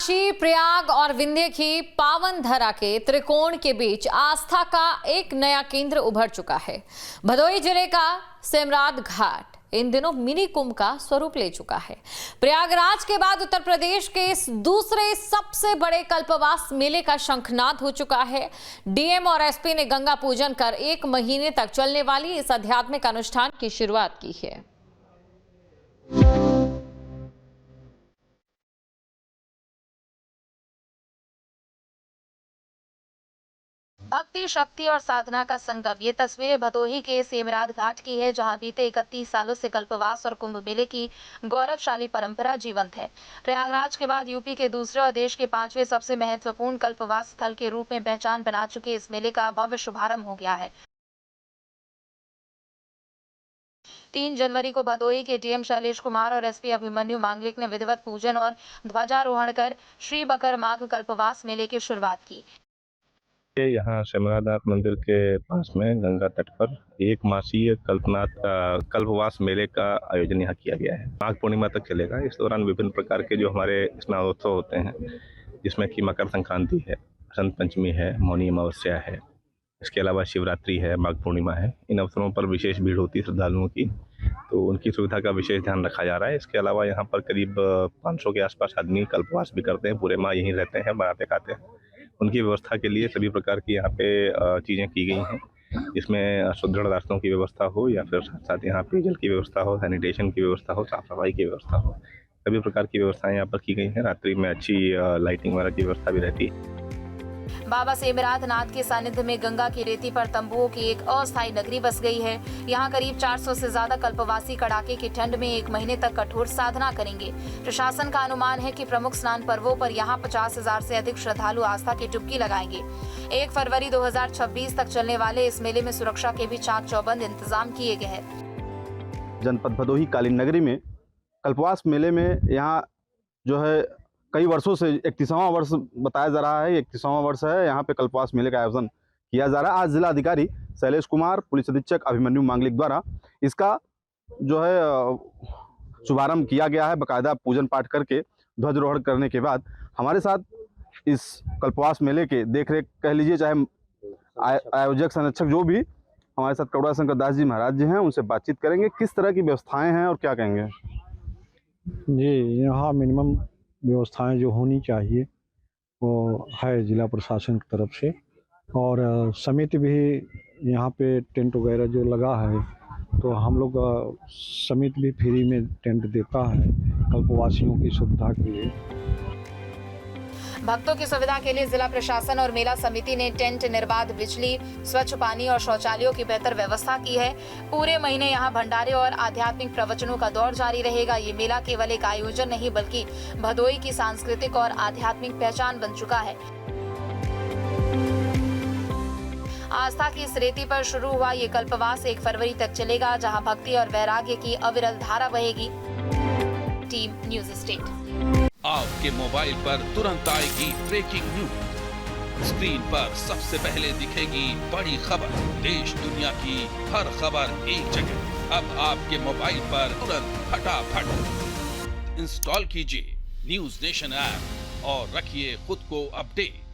काशी, प्रयाग और विंध्य की पावन धरा के त्रिकोण के बीच आस्था का एक नया केंद्र उभर चुका है। भदोही जिले का सेमराद घाट इन दिनों मिनी कुंभ का स्वरूप ले चुका है। प्रयागराज के बाद उत्तर प्रदेश के इस दूसरे सबसे बड़े कल्पवास मेले का शंखनाद हो चुका है। डीएम और एसपी ने गंगा पूजन कर 1 महीने तक चलने वाली इस आध्यात्मिक अनुष्ठान की शुरुआत की है। भक्ति, शक्ति और साधना का संगम। ये तस्वीरें भदोही के सेमराद घाट की है, जहां बीते 31 सालों से कल्पवास और कुंभ मेले की गौरवशाली परंपरा जीवंत है। प्रयागराज के बाद यूपी के दूसरे और देश के 5वें सबसे महत्वपूर्ण कल्पवास स्थल के रूप में पहचान बना चुके इस मेले का भव्य शुभारंभ हो गया है। 3 जनवरी को भदोही के डीएम शैलेश कुमार और एसपी अभिमन्यु मांगलिक ने विधिवत पूजन और ध्वजारोहण कर श्री बकर माघ कल्पवास मेले की शुरुआत की। यहाँ सेमरानाथ मंदिर के पास में गंगा तट पर 1 मासीय कल्पवास मेले का आयोजन यहाँ किया गया है। माघ पूर्णिमा तक चलेगा। इस दौरान विभिन्न प्रकार के जो हमारे स्नानोत्सव होते हैं, जिसमें कि मकर संक्रांति है, बसंत पंचमी है, मौनी अमावस्या है, इसके अलावा शिवरात्रि है, माघ पूर्णिमा है। इन अवसरों पर विशेष भीड़ होती है श्रद्धालुओं की, तो उनकी सुविधा का विशेष ध्यान रखा जा रहा है। इसके अलावा यहाँ पर करीब 500 के आसपास आदमी कल्पवास भी करते हैं, पूरे माह यहीं रहते हैं, बनाते खाते हैं। उनकी व्यवस्था के लिए सभी प्रकार की यहाँ पे चीज़ें की गई हैं, जिसमें सुदृढ़ रास्तों की व्यवस्था हो या फिर साथ साथ यहाँ पेयजल की व्यवस्था हो, सैनिटेशन की व्यवस्था हो, साफ सफाई की व्यवस्था हो। सभी प्रकार की व्यवस्थाएं यहाँ पर की गई हैं। रात्रि में अच्छी लाइटिंग वगैरह की व्यवस्था भी रहती है। बाबा सेमराद नाथ के सानिध्य में गंगा की रेती पर तंबुओं की एक अस्थायी नगरी बस गई है। यहाँ करीब 400 से ज्यादा कल्पवासी कड़ाके की ठंड में 1 महीने तक कठोर साधना करेंगे। प्रशासन का अनुमान है कि प्रमुख स्नान पर्वों पर यहाँ 50,000 से अधिक श्रद्धालु आस्था की डुबकी लगाएंगे। 1 फरवरी 2026 तक चलने वाले इस मेले में सुरक्षा के भी चाक चौबंद इंतजाम किए गए हैं। जनपद भदोही कालीन नगरी में कल्पवास मेले में यहाँ जो है कई वर्षों से 31वां वर्ष बताया जा रहा है। 31वां वर्ष है यहाँ पे कल्पवास मेले का आयोजन किया जा रहा है। आज जिला अधिकारी शैलेश कुमार, पुलिस अधीक्षक अभिमन्यु मांगलिक द्वारा इसका जो है शुभारंभ किया गया है। बाकायदा पूजन पाठ करके ध्वजारोहण करने के बाद हमारे साथ इस कल्पवास मेले के देखरेख कह लीजिए, चाहे आयोजक संरक्षक जो भी हमारे साथ करुणा शंकर दास जी महाराज जी हैं, उनसे बातचीत करेंगे किस तरह की व्यवस्थाएं हैं और क्या कहेंगे। जी, यहाँ मिनिमम व्यवस्थाएं जो होनी चाहिए वो है जिला प्रशासन की तरफ से, और समिति भी यहाँ पे टेंट वगैरह जो लगा है, तो हम लोग समिति भी फ्री में टेंट देता है कल्पवासियों की सुविधा के लिए। भक्तों की सुविधा के लिए जिला प्रशासन और मेला समिति ने टेंट, निर्बाध बिजली, स्वच्छ पानी और शौचालयों की बेहतर व्यवस्था की है। पूरे महीने यहाँ भंडारे और आध्यात्मिक प्रवचनों का दौर जारी रहेगा। ये मेला केवल एक आयोजन नहीं बल्कि भदोही की सांस्कृतिक और आध्यात्मिक पहचान बन चुका है। आस्था की इस रेती पर शुरू हुआ ये कल्पवास 1 फरवरी तक चलेगा, जहाँ भक्ति और वैराग्य की अविरल धारा बहेगी। Team news state. आपके मोबाइल पर तुरंत आएगी ब्रेकिंग न्यूज। स्क्रीन पर सबसे पहले दिखेगी बड़ी खबर। देश दुनिया की हर खबर एक जगह। अब आपके मोबाइल पर तुरंत फटाफट इंस्टॉल कीजिए न्यूज नेशन ऐप और रखिए खुद को अपडेट।